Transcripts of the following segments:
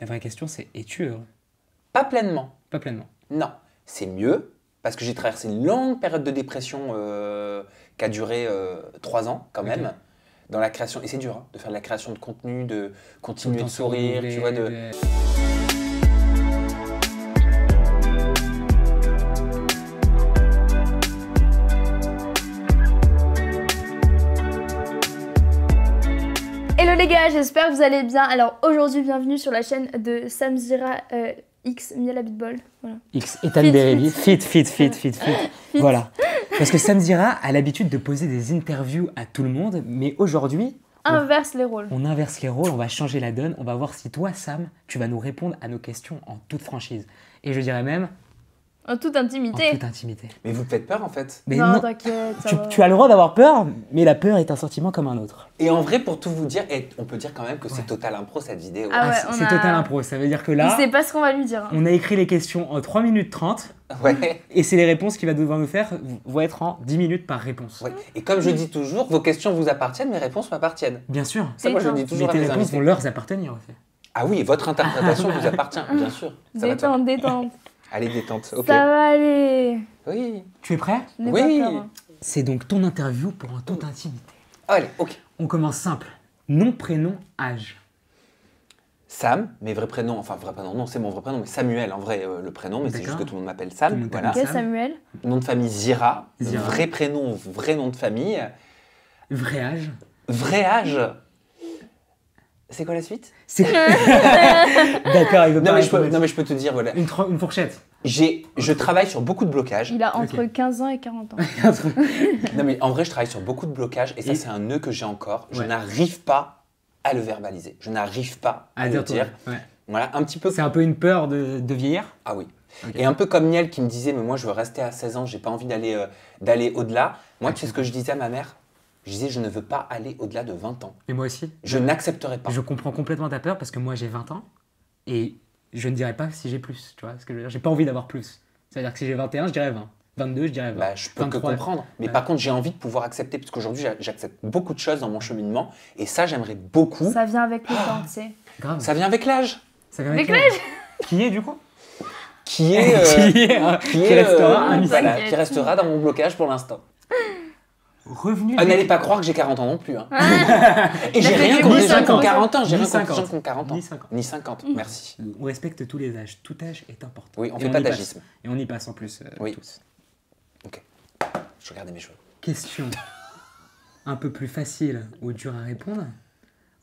La vraie question, c'est es-tu heureux? Pas pleinement. Pas pleinement. Non. C'est mieux parce que j'ai traversé une longue période de dépression qui a duré 3 ans quand même. Dans la création, et c'est dur de faire de la création de contenu, de continuer de sourire, tu vois. Hello les gars, j'espère que vous allez bien. Alors aujourd'hui, bienvenue sur la chaîne de Samzira X Miel Beatball. Voilà. X, Ethan Berebi, fit. Voilà. Parce que Samzira a l'habitude de poser des interviews à tout le monde, mais aujourd'hui... Inverse les rôles. On inverse les rôles, on va changer la donne, on va voir si toi, Sam, tu vas nous répondre à nos questions en toute franchise. Et je dirais même... En toute intimité. En toute intimité. Mais vous me faites peur en fait. Mais non, t'inquiète. Tu as le droit d'avoir peur, mais la peur est un sentiment comme un autre. Et en vrai, pour tout vous dire, on peut dire quand même que c'est total impro cette vidéo. Ah ouais, c'est total impro, ça veut dire que là... Il sait pas ce qu'on va lui dire. On a écrit les questions en 3 minutes 30. Ouais. Et c'est les réponses qu'il va devoir nous faire vont être en 10 minutes par réponse. Ouais. Et comme je dis toujours, vos questions vous appartiennent, mes réponses m'appartiennent. Bien sûr. Ça, moi je le dis toujours Mais à tes mes réponses invités. vont leur appartenir aussi. Ah oui, votre interprétation vous appartient, bien sûr. Ça va de soi. Détente. Allez, détente. Ok. Ça va aller. Oui. Tu es prêt? N'aie Oui. pas peur, hein. C'est donc ton interview pour en toute intimité. Allez, ok. On commence simple. Nom, prénom, âge. Sam, mes vrais prénoms, enfin vrai prénom, non c'est mon vrai prénom, mais Samuel en vrai le prénom, mais c'est juste D'accord. que tout le monde m'appelle Tout le Sam. monde Voilà. t'appelle Ok, Samuel. Nom de famille Zira. Zira. Vrai prénom, vrai nom de famille. Vrai âge. Vrai âge. C'est quoi la suite? C'est... D'accord, il veut non pas mais, répondre. non mais je peux te dire, voilà. Une fourchette. Je travaille sur beaucoup de blocages. Il a entre Ok. 15 ans et 40 ans. Non mais en vrai, je travaille sur beaucoup de blocages et ça Et- c'est un nœud que j'ai encore. Je Ouais. n'arrive pas à le verbaliser. Je n'arrive pas à le dire. Ouais. Voilà, un petit peu. C'est un peu une peur de vieillir. Ah oui. Ok. Et un peu comme Niel qui me disait, mais moi je veux rester à 16 ans, j'ai pas envie d'aller au-delà. Moi, tu sais ce que je disais à ma mère? Je disais, je ne veux pas aller au-delà de 20 ans. Et moi aussi. Je n'accepterai pas. Je comprends complètement ta peur parce que moi j'ai 20 ans et je ne dirais pas si j'ai plus. Tu vois ce que je veux dire? J'ai pas envie d'avoir plus. C'est-à-dire que si j'ai 21, je dirais 20. 22, je dirais 20. Bah, je peux que 23. comprendre. Mais Ouais. par contre, j'ai envie de pouvoir accepter, parce qu'aujourd'hui, j'accepte beaucoup de choses dans mon cheminement. Et ça, j'aimerais beaucoup. Ça vient avec le temps, tu sais. Grave. Ça vient avec l'âge. Ça vient Avec l'âge. Qui est du coup? Qui est, Qui restera un mystère. voilà, T'inquiète. qui restera dans mon blocage pour l'instant. Revenu. N'allez pas croire que j'ai 40 ans non plus. Hein. Et j'ai Il a fait rien du contre ni les gens qui ont 50. 40 ans. J'ai Ni rien contre les 50. gens qui ont 40 ans. Ni 50. Ni 50. Merci. On respecte tous les âges. Tout âge est important. Oui, on Et fait pas y passe. d'agisme. Et on y passe en plus Oui. tous. Ok. Je regardais mes cheveux. Question un peu plus facile ou dure à répondre.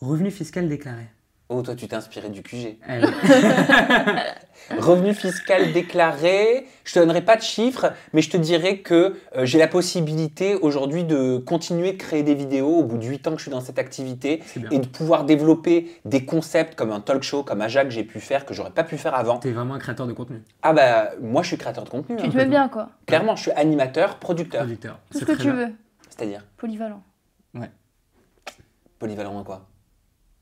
Revenu fiscal déclaré. Oh, toi, tu t'es inspiré du QG. Allez. Revenu fiscal déclaré, je te donnerai pas de chiffres, mais je te dirais que j'ai la possibilité aujourd'hui de continuer de créer des vidéos au bout de 8 ans que je suis dans cette activité C'est bien. et de pouvoir développer des concepts comme un talk show, comme Aja que j'ai pu faire, que j'aurais pas pu faire avant. T'es vraiment un créateur de contenu. Ah bah, moi je suis créateur de contenu. Tu hein. te mets bien, quoi. Clairement, je suis animateur, producteur. Producteur. Tout ce C'est que très tu bien. veux. C'est-à-dire, Polyvalent. polyvalent en quoi?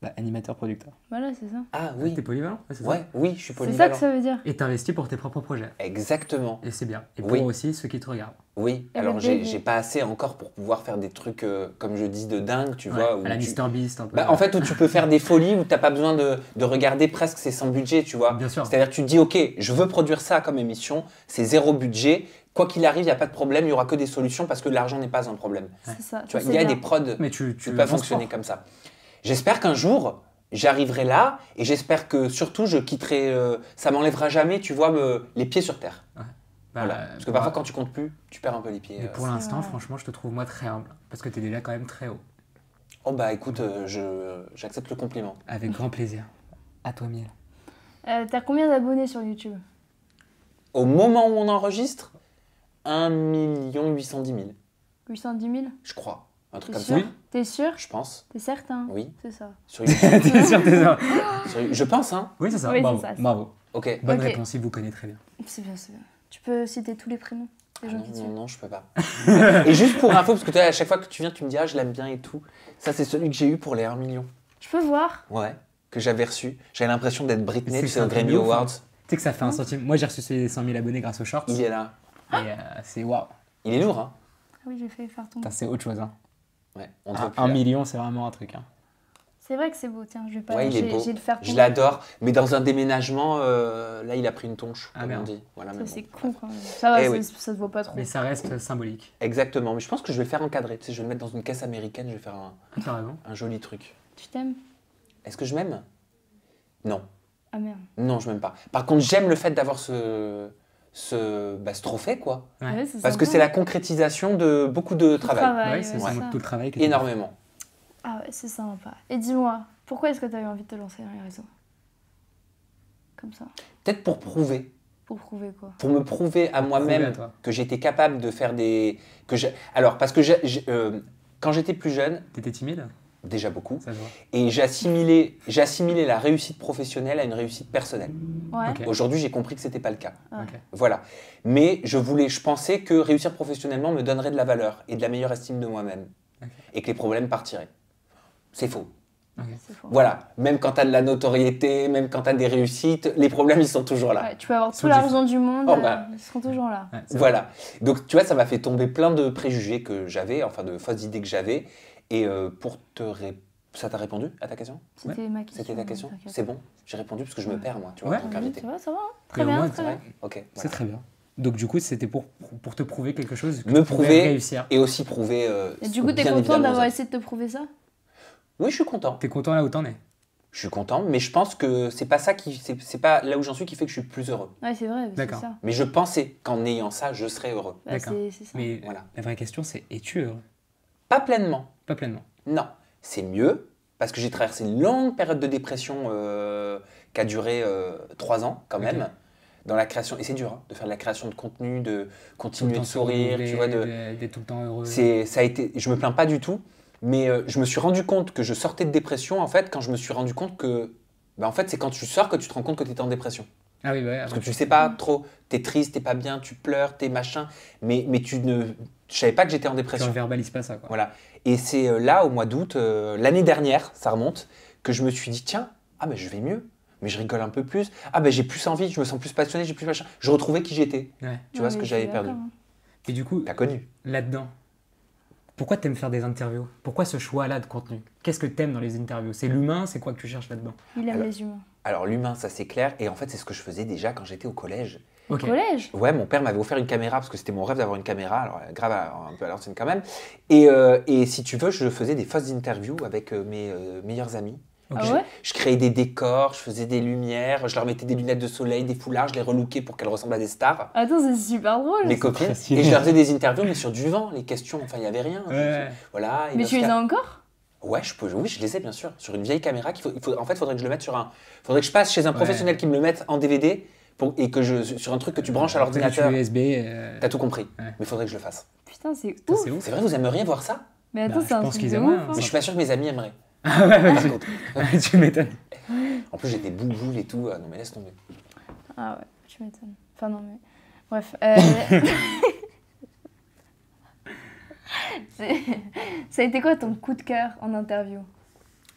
Bah, animateur producteur. Voilà, c'est ça. Ah oui, T'es polyvalent? Ouais, c'est ça. ouais, oui, je suis C'est ça polyvalent. que ça veut dire. Et t'investis pour tes propres projets. Exactement. Et c'est bien. Et pour Oui. aussi ceux qui te regardent. Oui, Et alors le j'ai bébé. j'ai pas assez encore pour pouvoir faire des trucs, comme je dis, de dingue, tu Ouais, vois. où à la tu- MrBeast un peu. Bah, en fait, où tu peux faire des folies, où t'as pas besoin de regarder presque, c'est sans budget, tu vois. Bien sûr. C'est-à-dire que tu te dis, ok, je veux produire ça comme émission, c'est zéro budget, quoi qu'il arrive, il n'y a pas de problème, il y aura que des solutions parce que l'argent n'est pas un problème. C'est ça. Tu vois, ça, il y a c'est des bien. prods Mais tu qui peuvent fonctionner comme ça. J'espère qu'un jour, j'arriverai là et j'espère que surtout, je quitterai, ça m'enlèvera jamais, tu vois, les pieds sur terre. Bah, Voilà. Parce que parfois, quand tu comptes plus, tu perds un peu les pieds. Mais pour C'est l'instant, vrai. franchement, je te trouve moi très humble. Parce que t'es déjà quand même très haut. Oh bah écoute, j'accepte le compliment. Avec grand plaisir. À toi, Miel. T'as combien d'abonnés sur YouTube? Au moment où on enregistre, 1 810 000, 810 000? je crois. Un truc T'es comme sûr? ça. T'es sûr? Je pense. T'es certain? Oui. C'est ça. Sur YouTube. T'es sûr, t'es sûr. Je pense, hein. Oui, c'est ça. Oui, c'est Bravo. ça, c'est ça. Bravo. Ok. Bonne Ok. réponse, il vous connaît très bien. C'est bien, c'est bien. Tu peux citer tous les prénoms des gens Non, qui te non, suivent? non, je peux pas. Et juste pour info, parce que toi, à chaque fois que tu viens, tu me dis, ah, je l'aime bien et tout. Ça, c'est celui que j'ai eu pour les 1 million. Je peux voir? Ouais. Que j'avais reçu. J'avais l'impression d'être Britney, C'est tu sais, au un truc Grammy de ouf, Awards. Tu sais que ça fait un centime. Moi, j'ai reçu ces 100 000 abonnés grâce aux shorts. Il est là. Et c'est waouh. Il est lourd, hein. Ah oui, j'ai fait faire ton. Putain, c'est autre chose. Hein. Ouais. On devrait plus, 1 là. million, c'est vraiment un truc. Hein. C'est vrai que c'est beau, tiens, je vais pas. Ouais, il est beau. J'ai le faire Je tomber. l'adore, mais dans un déménagement, là, il a pris une tonche, Ah, comme on merde. dit. Voilà, Ça, mais c'est bon. con quand même. Ça va, Eh oui. ça se voit pas trop. Mais ça reste symbolique. Exactement, mais je pense que je vais le faire encadrer. Tu sais, je vais le mettre dans une caisse américaine, je vais faire Carrément. un joli truc. Tu t'aimes? Est-ce que je m'aime? Non. Ah merde. Non, je m'aime pas. Par contre, j'aime le fait d'avoir ce trophée, quoi. Ouais. Ouais, c'est Parce que sympa. c'est la concrétisation de beaucoup de Du travail. Ouais, c'est ouais, tout le travail que tu Énormément. Ah ouais, c'est sympa. Et dis-moi, pourquoi est-ce que tu as eu envie de te lancer dans les réseaux? Comme ça. Peut-être pour prouver. Pour prouver quoi? Pour me prouver à Prouver à moi-même toi. que j'étais capable de faire des... Alors, parce que quand j'étais plus jeune, T'étais timide? déjà beaucoup, Ça se voit. et j'assimilais la réussite professionnelle à une réussite personnelle. Ouais. Ok. Aujourd'hui, j'ai compris que c'était pas le cas. Ouais. Ok. Voilà. Mais je pensais que réussir professionnellement me donnerait de la valeur et de la meilleure estime de moi-même. Ok. Et que les problèmes partiraient. C'est faux. Ok. C'est fort. Voilà. Même quand tu as de la notoriété, même quand tu as des réussites, les problèmes, ils sont toujours là. Ouais, tu peux avoir Sont tout l'argent du monde, Oh, bah. ils seront toujours là. Ouais, c'est Voilà. Donc, tu vois, ça m'a fait tomber plein de préjugés que j'avais, enfin de fausses idées que j'avais. Et ça t'a répondu à ta question? C'était ma question. C'était ta question? t'inquiète. C'est bon? J'ai répondu parce que je me perds, moi, tu vois, Ouais. en tant Oui, qu'invité. ça va, hein. Mais Très au bien, moins, très c'est bien. vrai. Ok, C'est voilà. très bien. Donc du coup, c'était pour te prouver quelque chose que Me tu pouvais prouver réussir. et aussi prouver. Et du coup, t'es bien content évidemment, d'avoir aux essayé de te prouver ça? Oui, je suis content. T'es content là où t'en es? Je suis content, mais je pense que c'est pas ça c'est pas là où j'en suis qui fait que je suis plus heureux. Ouais, c'est vrai, c'est D'accord. ça. Mais je pensais qu'en ayant ça, je serais heureux. Bah, D'accord. c'est ça. Mais Voilà. la vraie question, c'est es-tu heureux? Pas pleinement. Pas pleinement. Non. C'est mieux parce que j'ai traversé une longue période de dépression qui a duré 3 ans quand même. Ok. Dans la création, et c'est dur hein, de faire de la création de contenu, de Tout le continuer temps de se sourire, renouveler, tu vois, d'être tout le temps heureux. ça a été, je me plains pas du tout, mais je me suis rendu compte que je sortais de dépression en fait quand je me suis rendu compte que, en fait, c'est quand tu sors que tu te rends compte que tu étais en dépression. Ah oui, bah, Parce que tu sais pas trop, t'es triste, t'es pas bien, tu pleures, t'es machin, mais je savais pas que j'étais en tu dépression. ne verbalises pas ça, quoi. Voilà. Et c'est là, au mois d'août, l'année dernière, ça remonte, que je me suis dit, tiens, ah ben je vais mieux, mais je rigole un peu plus, ah ben j'ai plus envie, je me sens plus passionné, j'ai plus machin. Je retrouvais qui j'étais, Ouais. tu vois Ouais, ce que mais j'avais je suis perdu. d'accord, hein. Et du coup, T'as connu. là-dedans, pourquoi t'aimes faire des interviews? Pourquoi ce choix-là de contenu? Qu'est-ce que t'aimes dans les interviews? C'est l'humain? C'est quoi que tu cherches là-dedans? Il aime Alors- les humains. Alors l'humain, ça c'est clair, et en fait c'est ce que je faisais déjà quand j'étais au collège. Ok. Collège? Ouais, mon père m'avait offert une caméra parce que c'était mon rêve d'avoir une caméra, alors grave un peu à l'ancienne quand même. Et si tu veux, je faisais des fausses interviews avec mes meilleurs amis. Ok. Ah ouais? Je créais des décors, je faisais des lumières, je leur mettais des lunettes de soleil, des foulards, je les relookais pour qu'elles ressemblent à des stars, Attends, c'est super drôle. mes copines. très stylé. Et je leur faisais des interviews, mais sur du vent, les questions, enfin il n'y avait rien. Ouais. Voilà. et Mais dans tu ce les cas- as encore? Ouais, oui, je les ai bien sûr. Sur une vieille caméra, en fait, faudrait que je le mette faudrait que je passe chez un professionnel qui me le mette en DVD sur un truc que tu branches à l'ordinateur. USB. T'as tout compris. Ouais. Mais faudrait que je le fasse. Putain, c'est Putain, ouf. c'est ouf. C'est vrai, vous aimeriez voir ça? Mais Bah, attends, je c'est un pense truc qu'ils de aimeraient, ouf. hein. hein. Mais je suis pas sûr que mes amis aimeraient. Ah ouais, Par ouais, contre. tu m'étonnes. En plus, j'étais bouboule et tout. Ah, non, mais laisse tomber. Ah ouais, tu m'étonnes. Enfin, non, mais. Bref. Ça a été quoi ton coup de cœur en interview?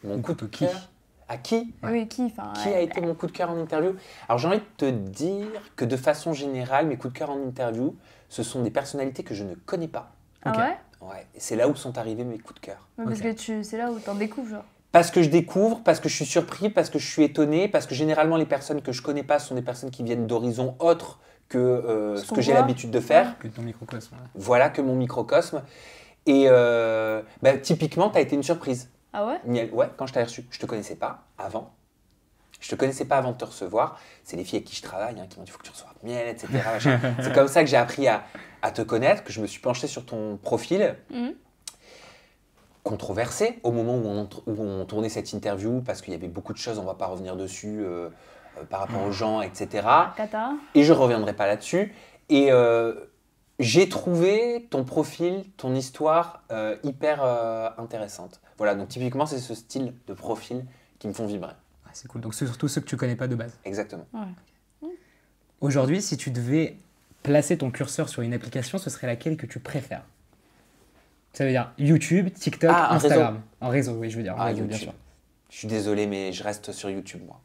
Mon coup de Qui? cœur. À qui? Oui, qui? Enfin, Qui a été mon coup de cœur en interview? Alors j'ai envie de te dire que de façon générale, mes coups de cœur en interview, ce sont des personnalités que je ne connais pas. Ah Ok. ouais? Ouais, et c'est là où sont arrivés mes coups de cœur. Ouais, parce Ok. que c'est là où t'en découvres, genre. Parce que je découvre, parce que je suis surpris, parce que je suis étonné, parce que généralement les personnes que je connais pas sont des personnes qui viennent d'horizons autres que ce qu'on que j'ai voit. l'habitude de faire. Que ton microcosme. Ouais. Voilà que mon microcosme. Et typiquement, tu as été une surprise. Ah ouais? Niel, ouais, quand je t'avais reçu, je te connaissais pas avant. Je te connaissais pas avant de te recevoir. C'est les filles avec qui je travaille qui m'ont dit il faut que tu reçoives Miel, etc. machin. C'est comme ça que j'ai appris à te connaître, que je me suis penché sur ton profil. Mhm. Controversé au moment où on tournait cette interview parce qu'il y avait beaucoup de choses, on va pas revenir dessus par rapport aux gens, etc. Kata? Et je reviendrai pas là-dessus. Et j'ai trouvé ton profil, ton histoire hyper intéressante. Voilà, donc typiquement, c'est ce style de profil qui me font vibrer. Ah, c'est cool. Donc c'est surtout ceux que tu connais pas de base. Exactement. Aujourd'hui, si tu devais placer ton curseur sur une application, ce serait laquelle que tu préfères? Ça veut dire YouTube, TikTok, Ah, un Instagram. En réseau, oui, je veux dire. En Ah, réseau, bien YouTube. sûr. Je suis désolé, mais je reste sur YouTube, moi.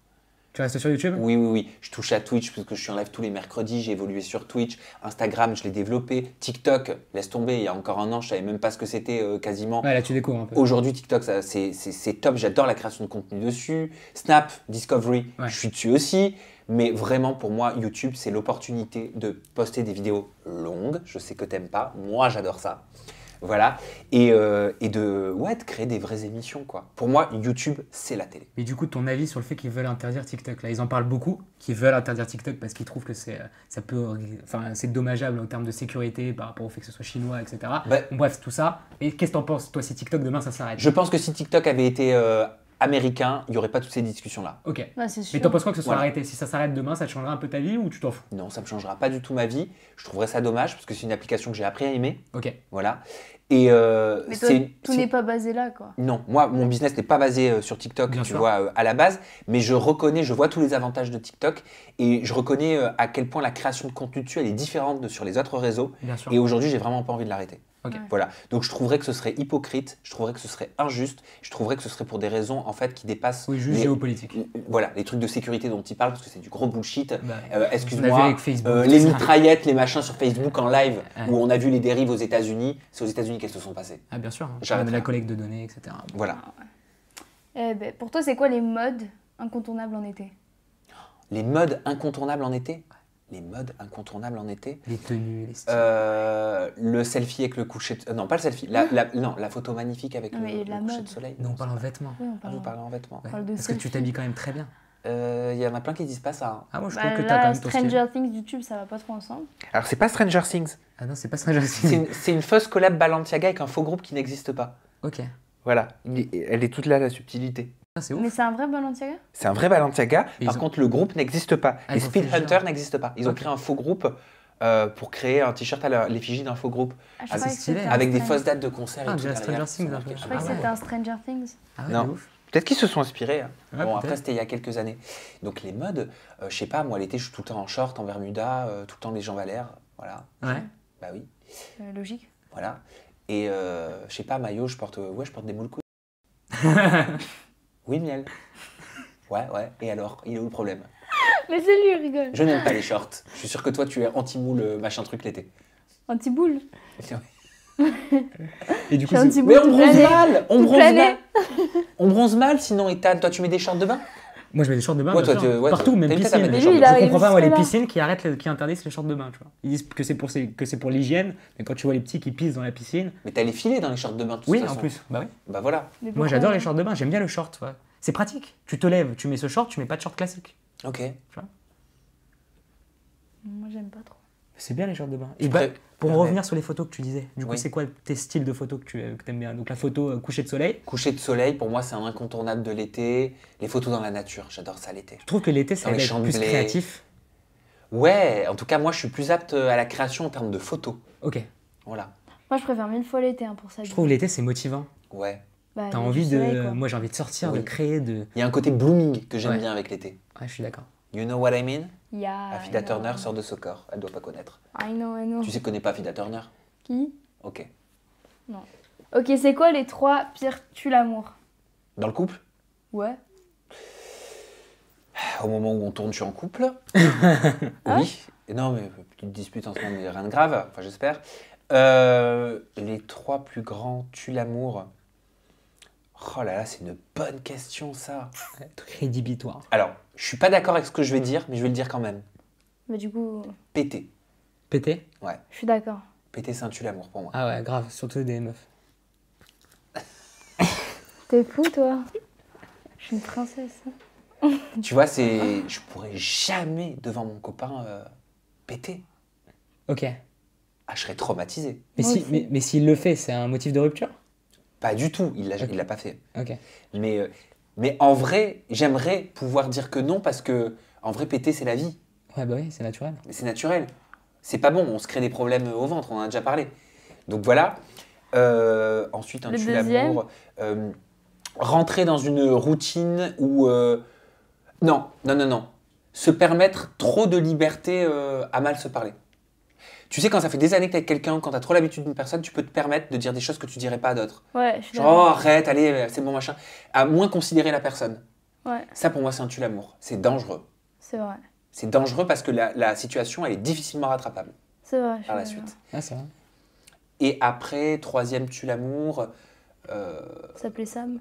Tu restes sur YouTube? Oui, oui, oui. Je touche à Twitch parce que je suis en live tous les mercredis. J'ai évolué sur Twitch. Instagram, je l'ai développé. TikTok, laisse tomber. Il y a encore un an, je savais même pas ce que c'était quasiment. Ouais, là, tu découvres un peu. Aujourd'hui, TikTok, c'est top. J'adore la création de contenu dessus. Snap, Discovery, Ouais. je suis dessus aussi. Mais vraiment, pour moi, YouTube, c'est l'opportunité de poster des vidéos longues. Je sais que t'aimes pas. Moi, j'adore ça. Voilà. Et de créer des vraies émissions, quoi. Pour moi, YouTube, c'est la télé. Mais du coup, ton avis sur le fait qu'ils veulent interdire TikTok, là, ils en parlent beaucoup, qu'ils veulent interdire TikTok parce qu'ils trouvent que c'est dommageable en termes de sécurité par rapport au fait que ce soit chinois, etc. Bah, Bon, bref, tout ça. Et qu'est-ce que t'en penses, toi, si TikTok demain ça s'arrête? Je pense que si TikTok avait été américain, il n'y aurait pas toutes ces discussions-là. Ok. Ouais, c'est Mais sûr. t'en penses quoi que ce soit Voilà. arrêté? Si ça s'arrête demain, ça te changera un peu ta vie ou tu t'en fous? Non, ça ne me changera pas du tout ma vie. Je trouverais ça dommage parce que c'est une application que j'ai appris à aimer. Ok. Voilà. Et Mais toi, tout n'est pas basé là, quoi. Non, moi, mon business n'est pas basé sur TikTok, Bien tu sûr. vois, à la base, mais je vois tous les avantages de TikTok et je reconnais à quel point la création de contenu dessus, elle est différente de sur les autres réseaux. Bien sûr. Et aujourd'hui, j'ai vraiment pas envie de l'arrêter. Ok. Ouais. Voilà. Donc, je trouverais que ce serait hypocrite, je trouverais que ce serait injuste, je trouverais que ce serait pour des raisons, en fait, qui dépassent Oui, juste géopolitique. voilà, les trucs de sécurité dont ils parlent, parce que c'est du gros bullshit. Bah, Euh, on a vu excuse-moi, avec Facebook, les tout ça. mitraillettes, les machins sur Facebook en live, Ouais. où on a vu les dérives aux États-Unis, c'est aux États-Unis qu'elles se sont passées. Ah, bien sûr. Hein. J'arrêterai. La collecte de données, etc. Voilà. Pour toi, c'est quoi les modes incontournables en été? Les modes incontournables en été. Les modes incontournables en été. Les tenues, les styles. Le selfie avec le coucher de... Non, pas le selfie. Non, la photo magnifique avec Non, le, mais le la coucher mode. de soleil. Non, on parle en vêtements. Oui, on Ah, parle. vous parlez en vêtements. Ouais. parle de Parce que tu selfie. t'habilles quand même très bien. Il y en a plein qui disent pas ça. Hein. Ah, moi, je Bah, trouve que t'as quand là, même ton style. Stranger Things, YouTube, ça va pas trop ensemble. Alors, c'est pas Stranger Things. Ah non, c'est pas Stranger C'est Things. c'est une fausse collab Balenciaga avec un faux groupe qui n'existe pas. Ok. Voilà. Elle est toute là, la subtilité. Ah, c'est ouf. Mais c'est un vrai Balenciaga? C'est un vrai Balenciaga. Et Par ils ont- contre, le groupe n'existe pas. Ah, Les ils ont fait Speed le Hunter genre. n'existent pas. Ils ont Ok. créé un faux groupe pour créer un t-shirt à l'effigie d'un faux groupe. Ah, je Ah, croyais c'est que stylé. c'était un Avec des Stranger- fausses dates de concert Ah, et on tout dirait derrière. Stranger Things, un peu. Je croyais que Ah ouais. c'était un Stranger Things. Ah ouais, Non. de ouf. Peut-être qu'ils se sont inspirés. Hein. Ouais, Bon, après, peut-être. c'était il y a quelques années. Donc, les modes, je sais pas, moi, l'été, je suis tout le temps en short, en Bermuda, tout le temps les jambes à l'air. Voilà. Ouais. Bah oui. Logique. Voilà. Et je sais pas, maillot, je porte des moules couilles. Oui, miel. Ouais. Et alors, il est où le problème? Mais c'est lui, il rigole. Je n'aime pas les shorts. Je suis sûr que toi, tu es anti-moule, machin truc l'été. Anti-boule. Et du coup, Je suis c'est- anti-boule Mais on toute bronze l'année. mal. On Toute bronze l'année. mal. On bronze mal, sinon, Ethan, toi, tu mets des shorts de bain? moi, je mets des shorts de bain. Ouais, bien toi, sûr. ouais, Partout, t'as même une tête à piscine. mettre des Mais shorts lui, de il bain. a- Je comprends pas, moi, les jusque-là. piscines qui interdisent les shorts de bain, tu vois. Ils disent que c'est pour l'hygiène, mais quand tu vois les petits qui pissent dans la piscine. Mais t'as les filets dans les shorts de bain, de toute Oui, façon. en plus. Bah oui. Bah voilà. Mais Moi, pourquoi j'adore les shorts de bain, j'aime bien le short, ouais. C'est pratique. Tu te lèves, tu mets ce short, tu mets pas de short classique. Ok. Moi, j'aime pas trop. C'est bien les shorts de bain. Tu Et bah, pré- pour en Ouais. revenir sur les photos que tu disais, du coup, Oui. c'est quoi tes styles de photos que t'aimes bien? Donc la photo coucher de soleil. Coucher de soleil, pour moi, c'est un incontournable de l'été. Les photos dans la nature, j'adore ça l'été. Je trouve que l'été, ça Dans les va être champs de plus blé. créatif. Ouais, en tout cas, moi, je suis plus apte à la création en termes de photos. Ok. Voilà. Moi, je préfère mille fois l'été pour ça. Je trouve l'été, c'est motivant. Ouais. Bah, T'as il y a envie du de. soleil, quoi. Moi, j'ai envie de sortir, de Oui. créer, de. Il y a un côté blooming que j'aime Ouais. bien avec l'été. Ouais, je suis d'accord. You know what I mean? Yeah, Afida I know. Turner, sœur de Soccer. Elle doit pas connaître. I know. Tu sais, connais pas Afida Turner? Qui? Ok. Ok, c'est quoi les 3 pires tue l'amour? Dans le couple? Ouais. Au moment où on tourne, je suis en couple. Ah Oui. Et non, mais petite dispute en ce moment, mais rien de grave. Enfin, j'espère. Les 3 plus grands tuent l'amour. Oh là là, c'est une bonne question, ça. Rédhibitoire. Alors, je suis pas d'accord avec ce que je vais dire, mais je vais le dire quand même. Bah, du coup, Péter. Pété? je suis d'accord. Péter, c'est un tue l'amour pour moi. Ah ouais, grave, surtout des meufs. T'es fou, toi? Je suis une princesse. Tu vois, je pourrais jamais devant mon copain péter. Ok. Ah, je serais traumatisé. Mais Moi si, aussi. mais s'il le fait, c'est un motif de rupture? Pas du tout, il Ok. l'a pas fait. Ok. Mais en vrai, j'aimerais pouvoir dire que non parce que en vrai, péter, c'est la vie. Ouais, bah oui, c'est naturel. Mais c'est naturel. C'est pas bon, on se crée des problèmes au ventre, on en a déjà parlé. Donc voilà. Ensuite, un Le tue deuxième l'amour. Rentrer dans une routine où. Non. Se permettre trop de liberté à mal se parler. Tu sais, quand ça fait des années que t'es avec quelqu'un, quand t'as trop l'habitude d'une personne, tu peux te permettre de dire des choses que tu dirais pas à d'autres. Ouais, je suis Genre, d'accord. oh, arrête, allez, c'est bon, machin. À moins considérer la personne. Ouais, Ça, pour moi, c'est un tue-l'amour. C'est dangereux. c'est vrai. C'est dangereux parce que la situation, elle est difficilement rattrapable C'est vrai. je par la suis suite. Ah, c'est vrai. Et après, troisième tue-l'amour, d'accord. Ça s'appelait Sam.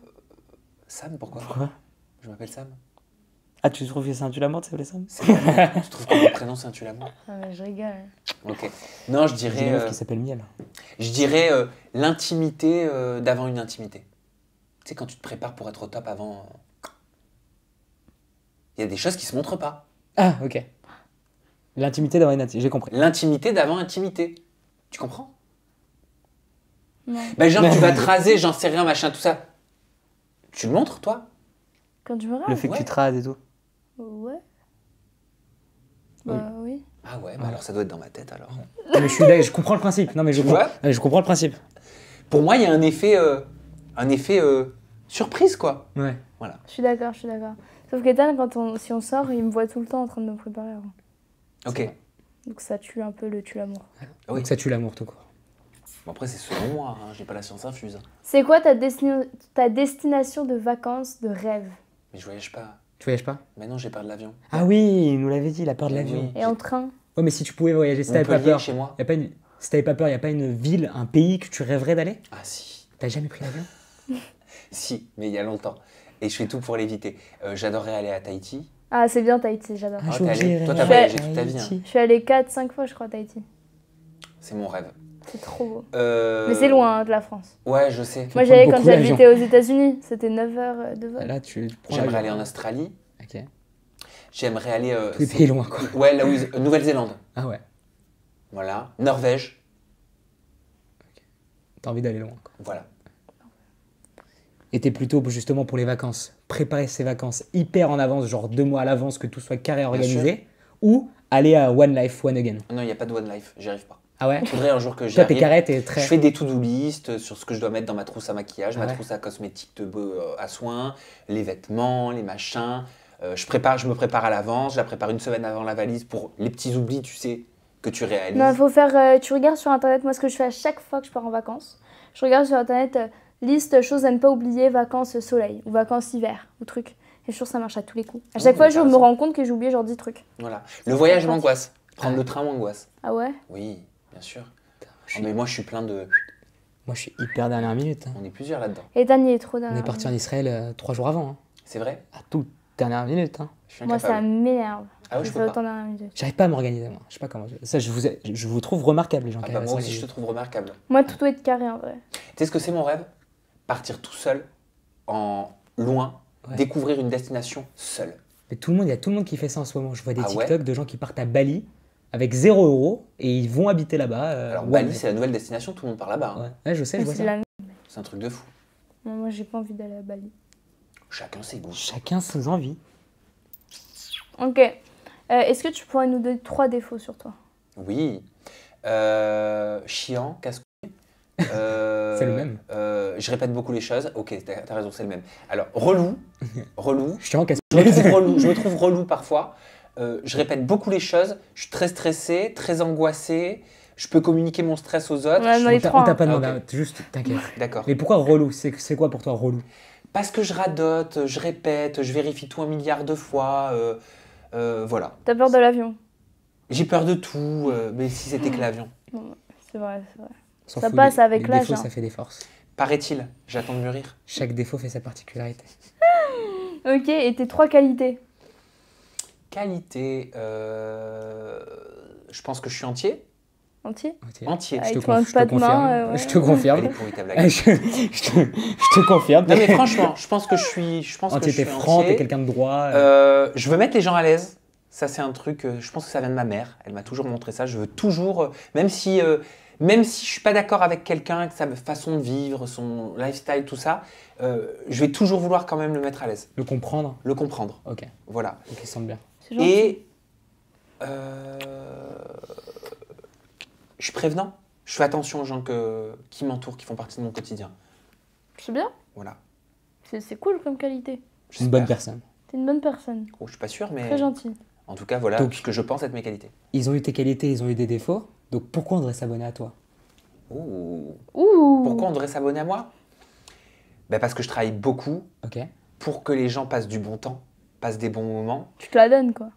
Sam, pourquoi Pourquoi? Je m'appelle Sam. Ah, tu trouves que c'est un tue-l'amour de s'appeler Sam? C'est vrai. Tu trouves que mon prénom, c'est un tue-l'amour? Ah, mais je rigole. Ok. Non, je J'ai une dirais, meuf qui s'appelle Miel. l'intimité d'avant une intimité. Tu sais, quand tu te prépares pour être au top avant, il y a des choses qui se montrent pas. Ah, ok. L'intimité d'avoir une intimité, j'ai compris. L'intimité d'avant intimité. Tu comprends? Non. Ben genre, tu vas te raser, j'en sais rien, machin, tout ça. Tu le montres, toi? Quand je me Le rase. fait que Ouais. tu te rases et tout. Ouais. Bah oui. Ah ouais, bah alors ça doit être dans ma tête alors. Non, mais je comprends le principe. Non, mais je Tu comprends. vois Ouais, je comprends le principe. Pour moi, il y a un effet surprise, quoi. Ouais. Je suis d'accord, je suis d'accord. Sauf qu'Ethan, si on sort, il me voit tout le temps en train de me préparer avant. Ok. Donc ça tue un peu le tue-l'amour. Oui. Donc ça tue l'amour tout court. Bon, après, c'est selon moi, hein, j'ai pas la science infuse. C'est quoi ta destination de vacances de rêve? Mais je voyage pas. Tu voyages pas? Maintenant, j'ai peur de l'avion. Ah oui, il nous l'avait dit, la peur de Oui. l'avion. Et en train? Ouais, mais si tu pouvais voyager, si t'avais pas Montpellier, peur, chez moi. y a pas une... si t'avais pas peur, il n'y a pas une ville, un pays que tu rêverais d'aller? Ah si. T'as jamais pris l'avion? Si, mais il y a longtemps. Et je fais tout pour l'éviter. J'adorerais aller à Tahiti. Ah, c'est bien Tahiti, j'adore. Ah, jour, t'es allé- j'irai toi, t'as à voyagé toute ta vie, hein. Tahiti. Je suis allée 4-5 fois, je crois, à Tahiti. C'est mon rêve. C'est trop beau. Euh, Mais c'est loin hein, de la France. Ouais, je sais. Moi, prendre j'y allais quand beaucoup l'avion. j'habitais aux États-Unis. C'était 9 heures de vol. Là, tu prends J'aimerais l'avion. aller en Australie. Ok. J'aimerais aller. Tous les pays loin, quoi. Ouais, là où Nouvelle-Zélande. Ah ouais, Voilà. Norvège. t'as envie d'aller loin, quoi. Voilà. Et t'es plutôt justement pour les vacances, préparer ses vacances hyper en avance, genre 2 mois à l'avance, que tout soit carré organisé, ou aller à One Life, One Again. Non, il n'y a pas de One Life. J'y arrive pas. Ah ouais? Faudrait un jour que j'y Toi, t'es arrive. carré, t'es très... Je fais des to-do list sur ce que je dois mettre dans ma trousse à maquillage, Ah ma ouais. trousse à cosmétiques à soins, les vêtements, les machins. Je me prépare à l'avance, je la prépare une semaine avant la valise pour les petits oublis, tu sais, que tu réalises. Non, il faut faire. Tu regardes sur internet, moi, ce que je fais à chaque fois que je pars en vacances. Je regarde sur internet liste choses à ne pas oublier, vacances soleil ou vacances hiver ou truc. Et je suis sûre que ça marche à tous les coups. À chaque fois, mais je t'as me raison. rends compte que j'ai oublié genre 10 trucs. Voilà. Le voyage pratique. m'angoisse. Prendre Ah. le train m'angoisse. Ah ouais? Oui, bien sûr. Oh, mais moi, je suis plein de. Moi, je suis hyper dernière minute. Hein. On est plusieurs là-dedans. Et Dan, il est trop On derrière. est parti en Israël 3 jours avant. Hein. C'est vrai? À toute dernière minute. Hein. Je suis Moi, ça incapable. m'énerve. Ah ouais, Je je fais peux autant pas. dernière minute. J'arrive pas à m'organiser, moi. Je sais pas comment. Ça, je vous trouve remarquable, les gens Ah qui bah, arrivent à moi aussi, je te s'organiser. trouve remarquable. Moi, tout doit être carré en vrai. Tu sais ce que c'est mon rêve? Partir tout seul, en loin, Ouais. découvrir une destination seul. Mais il y a tout le monde qui fait ça en ce moment. Je vois des Ah ouais? TikTok de gens qui partent à Bali avec 0 € et ils vont habiter là-bas. Alors, ouais, Bali, c'est la nouvelle destination, tout le monde part là-bas. hein. Ouais. Ouais, je sais, je Mais vois c'est ça. la merde. C'est un truc de fou. Non, moi, j'ai pas envie d'aller à Bali. Chacun ses goûts. Chacun ses envies. Ok. Est-ce que tu pourrais nous donner 3 défauts sur toi? Oui. Chiant, casse-couille. C'est le même. Je répète beaucoup les choses. Ok, t'as raison, c'est le même. Alors, relou. Relou. Je te rends casse. Je me trouve relou parfois. Je répète beaucoup les choses. Je suis très stressé, très angoissé. Je peux communiquer mon stress aux autres. Ouais, Je non, suis- les trois, On t'a pas Ah, demandé, ok. juste t'inquiète. D'accord. Mais pourquoi relou? C'est quoi pour toi relou? Parce que je radote, je répète, je vérifie tout 1 milliard de fois. Voilà. T'as peur de l'avion? J'ai peur de tout, mais si c'était que l'avion. C'est vrai, c'est vrai. On s'en Ça fout, passe les- avec les l'âge, défauts, hein. ça fait des forces. Paraît-il, j'attends de mûrir. Chaque défaut fait sa particularité. Ok, et tes 3 qualités? Qualité, je pense que je suis entier. Entier? Ok. Entier. Avec Je te, toi, je pas te de main, confirme. ouais. Je te Elle confirme. est pourrie ta blague. Je te confirme. Non mais franchement, je pense que je suis Entier, t'es franc, entier. t'es quelqu'un de droit. Je veux mettre les gens à l'aise. Ça, c'est un truc, je pense que ça vient de ma mère. Elle m'a toujours montré ça. Je veux toujours, même si je suis pas d'accord avec quelqu'un, avec sa façon de vivre, son lifestyle, tout ça, je vais toujours vouloir quand même le mettre à l'aise, Le comprendre. le comprendre. Ok, Voilà. ok, semble bien. C'est gentil. Et je suis prévenant. Je fais attention aux gens qui m'entourent, qui font partie de mon quotidien. C'est bien. Voilà. C'est cool comme qualité. Une bonne J'espère. personne. T'es une bonne personne. Oh, je suis pas sûr, mais Très gentil. en tout cas, voilà Donc- ce que je pense être mes qualités. Ils ont eu tes qualités, ils ont eu des défauts. Donc pourquoi on devrait s'abonner à toi? Ouh. Ouh. Pourquoi on devrait s'abonner à moi? Ben parce que je travaille beaucoup, Ok. pour que les gens passent du bon temps, passent des bons moments. Tu te la donnes, quoi.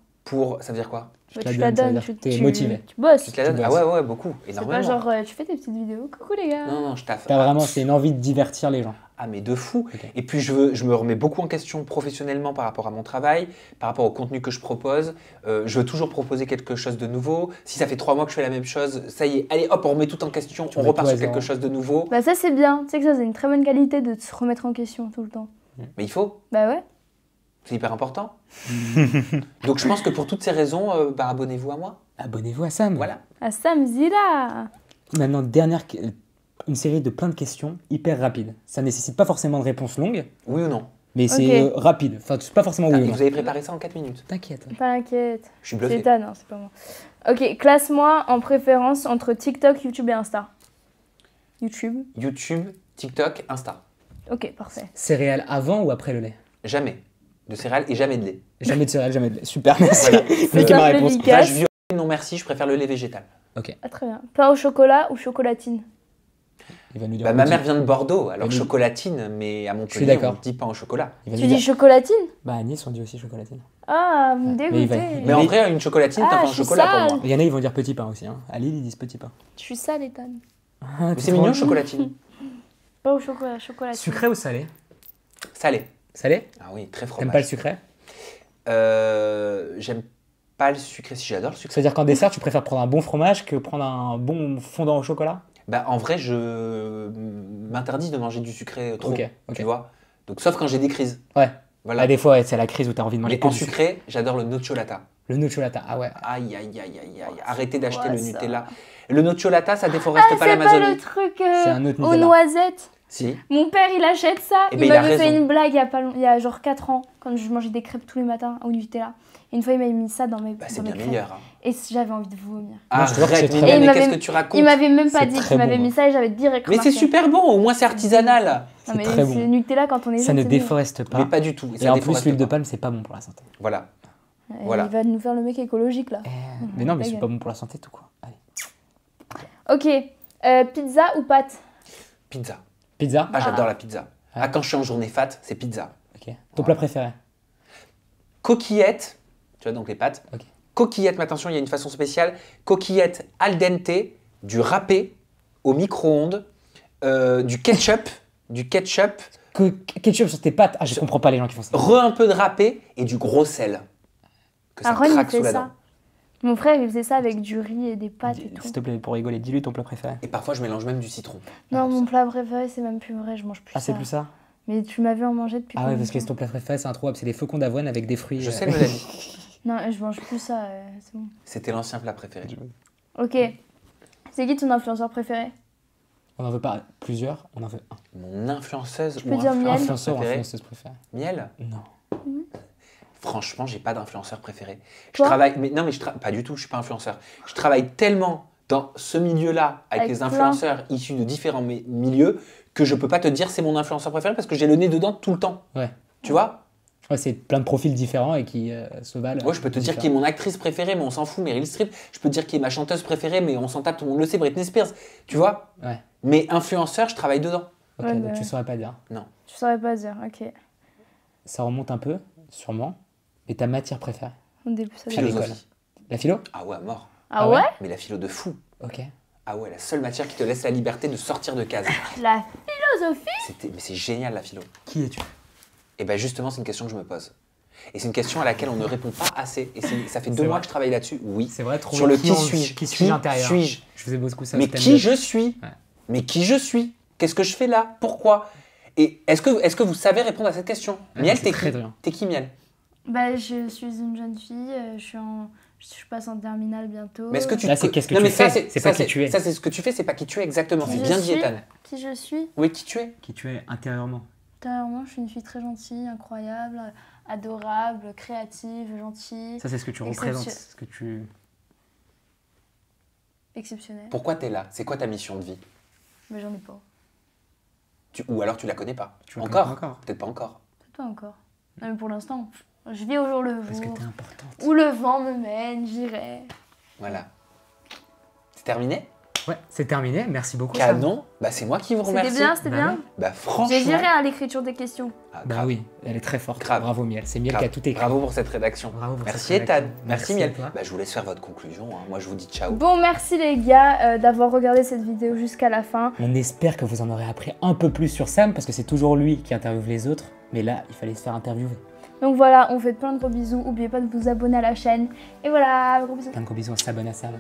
Ça veut dire quoi? Bah, te tu la la donne, ça veut donnes, dire que t'es motivé. tu bosses. Tu te la donnes? Tu Ah bosses. ouais, beaucoup, C'est pas énormément. genre, tu fais tes petites vidéos, coucou les gars. Non, je taffe. T'as vraiment, c'est une envie de divertir les gens. Ah mais de fou. Ok. Et puis je me remets beaucoup en question professionnellement par rapport à mon travail, par rapport au contenu que je propose. Je veux toujours proposer quelque chose de nouveau. Si ça fait 3 mois que je fais la même chose, ça y est, allez hop, on remet tout en question, Tu on remets repart tout à sur quelque zéro. chose de nouveau. Bah ça c'est bien, tu sais que ça c'est une très bonne qualité de se remettre en question tout le temps. Mais il faut, Bah ouais. c'est hyper important. Donc je pense que pour toutes ces raisons, abonnez-vous à moi. Abonnez-vous à Sam. Voilà. À Samzila. Maintenant, une série de plein de questions hyper rapides. Ça nécessite pas forcément de réponse longue, Oui ou non? mais c'est Ok. rapide. Enfin, c'est pas forcément Ah, oui et ou non. vous avez préparé ça en 4 minutes. T'inquiète. Pas inquiète. Je suis C'est bluffé. Ethan, hein, c'est pas moi. Ok, classe-moi en préférence entre TikTok, YouTube et Insta. YouTube. YouTube, TikTok, Insta. Ok, parfait. Céréales avant ou après le lait? Jamais de céréales et jamais de lait. Jamais de céréales, jamais de lait. Super, merci. Voilà. Niquez ma simple, réponse. efficace. Vache violette, non merci, je préfère le lait végétal. Ah, très bien. Pain au chocolat ou chocolatine? Il va nous dire. Bah, ma ok. mère vient de Bordeaux, alors Oui. chocolatine, mais à suis Montpellier, d'accord. on dit pas au chocolat. Il va Tu nous dis dire. chocolatine? Bah, à Nice, on dit aussi chocolatine. Ah, vous me Mais il va- dégoûtez. Mais en vrai, une chocolatine, t'as Ah, pas un je suis chocolat pour sale. moi. Il y en a, ils vont dire petit pain aussi. Hein. À Lille, ils disent petit pain. Je suis sale, Ethan. Ah, Mais t'es c'est trop mignon, mignon. chocolatine. Pas au chocolat, chocolatine. Sucré ou salé? Salé. Salé? Ah oui, très T'aimes pas le fromage. sucré? J'aime pas le sucré, si j'adore le sucré. C'est-à-dire qu'en dessert, tu préfères prendre un bon fromage que prendre un bon fondant au chocolat? Bah, en vrai, je m'interdis de manger du sucré trop, Ok, ok. tu vois. Donc, sauf quand j'ai des crises. Ouais. Voilà. Ah, des fois, ouais, c'est la crise où t'as envie de manger Mais que en du sucre. sucré, j'adore le nocciolata. Le nocciolata, ah ouais. Aïe, aïe, aïe, aïe, aïe. Arrêtez d'acheter quoi, le ça Nutella. Le nocciolata, ça déforeste Ah, pas c'est pas l'Amazonie. le truc C'est un autre aux Nutella. noisettes. Si. Mon père, il achète ça. Eh Il ben, il a m'avait fait raison. une blague il y a genre 4 ans, quand je mangeais des crêpes tous les matins au Nutella. Et une fois, il m'avait mis ça dans mes, Bah, dans c'est mes bien crêpes. meilleur. Hein. Et j'avais envie de vomir. Moi, je trouve que c'est Arrête, très Mylène, bon. mais Et il qu'est-ce que tu racontes? Il m'avait même pas C'est dit très qu'il m'avait bon, mis ça et j'avais direct Mais c'est remarqué. super bon, au moins c'est artisanal. Non, C'est mais très c'est bon. Nutella quand on est Ça jeune, ne c'est déforeste pas. Mais pas du tout. Et ça en plus, déforeste l'huile de pas. palme, c'est pas bon pour la santé. Voilà. bon. Voilà. Il va nous faire le mec écologique là. Mais non, mais ta c'est gueule. pas bon pour la santé tout quoi. Allez. Ok, pizza ou pâte? Pizza. Pizza? Ah, j'adore la pizza. Ah. Ah, quand je suis en journée fat, c'est pizza. Ok. Ton plat préféré? Coquillettes, tu vois donc les pâtes. Ok. Coquillettes, mais attention, il y a une façon spéciale. Coquillettes al dente, du râpé au micro-ondes, du ketchup, Ketchup sur tes pâtes? Ah, je comprends pas les gens qui font ça. un peu de râpé et du gros sel. Que ça Aaron, il craque fait sous la ça. dent. Mon frère, il faisait ça avec du riz et des pâtes et tout. S'il te plaît, pour rigoler, dis-lui ton plat préféré. Et parfois, je mélange même du citron. Non, mon plat préféré, c'est même plus vrai, je mange plus Ah, c'est ça. plus ça? Mais tu m'as vu en manger depuis Ah ouais, combien parce de que temps ton plat préféré, c'est introuvable. C'est des flocons d'avoine avec des fruits. Je sais, Mélanie. Non, je mange plus ça, c'est bon. C'était l'ancien plat préféré. Ok. C'est qui ton influenceur préféré? On n'en veut pas plusieurs, on en veut un. Mon influenceuse peux ou dire Miel Influenceur ou préféré. influenceuse préférée? Miel. Non. Franchement, j'ai pas d'influenceur préféré. Je Toi travaille, mais non, mais pas du tout. Je suis pas influenceur. Je travaille tellement dans ce milieu-là avec Avec les plein. influenceurs issus de différents milieux que je peux pas te dire c'est mon influenceur préféré parce que j'ai le nez dedans tout le temps. Ouais. Tu vois? Je crois que c'est plein de profils différents et qui se valent. Moi, je peux te dire qui est mon actrice préférée, mais on s'en fout. Meryl Streep. Je peux te dire qui est ma chanteuse préférée, mais on s'en tape. Tout le monde le sait. Britney Spears. Tu vois? Ouais. Mais influenceur, je travaille dedans. Ok, Ouais, donc bah tu ouais. saurais pas dire. Je saurais pas dire, ok. Ça remonte un peu, sûrement. Et ta matière préférée? Au début, ça À l'école. Philosophie. La philo? Ah ouais, à mort. Ah Ah ouais ouais? Mais la philo de fou. Ok. Ah ouais, la seule matière qui te laisse la liberté de sortir de case. La philosophie? Mais c'est génial la philo. Qui es-tu? Et bien justement, c'est une question que je me pose. Et c'est une question à laquelle on ne répond pas assez. Et ça fait 2 C'est mois vrai. que je travaille là-dessus. Oui. C'est vrai, trouver Sur le qui qui suis-je. Qui suis-je intérieur. suis-je Je faisais beaucoup ça. au Mais stand-up. qui je suis Ouais. Mais qui je suis Qu'est-ce que je fais là Pourquoi Et est-ce que vous savez répondre à cette question? Ouais, Miel, c'est t'es très qui? bien. T'es qui, Miel? Bah, je suis une jeune fille, je passe en terminale bientôt. Mais est-ce que tu Là, c'est qu'est-ce que Non, tu mais ça, fais, c'est pas qui tu es. Ça, c'est ce que tu fais, c'est pas qui tu es exactement. Qui C'est je bien dit, suis Ethan. Qui je suis? Oui, qui tu es. Qui tu es intérieurement. Intérieurement, je suis une fille très gentille, incroyable, adorable, créative, gentille, Ça, c'est ce que tu représentes. Ce que tu... exceptionnelle. Pourquoi t'es là? C'est quoi ta mission de vie? Mais j'en ai pas. Ou alors tu la connais pas? Tu la connais pas Encore? encore. Peut-être pas encore. Peut-être pas encore. Non, mais pour l'instant, je vis au jour le Parce que jour. t'es importante. Où le vent me mène, j'irai. Voilà. C'est terminé? Ouais, c'est terminé. Merci beaucoup. Sam. Canon. Bah, c'est moi qui vous remercie. C'était bien, c'était Bah bien. oui. Bah, franchement. J'ai géré à l'écriture des questions. Ah, Bah grave, oui, elle est très forte. Grave. Bravo Miel. C'est Miel grave. qui a tout écrit. Bravo pour cette rédaction. Bravo pour Merci cette Ethan. rédaction. Merci à Miel. toi. Bah, je vous laisse faire votre conclusion. Hein. Moi, je vous dis ciao. Bon, merci les gars d'avoir regardé cette vidéo jusqu'à la fin. On espère que vous en aurez appris un peu plus sur Sam parce que c'est toujours lui qui interviewe les autres. Mais là, il fallait se faire interviewer. Donc voilà, on fait plein de gros bisous. N'oubliez pas de vous abonner à la chaîne. Et voilà, gros bisous. Plein de gros bisous, on s'abonne à Sam.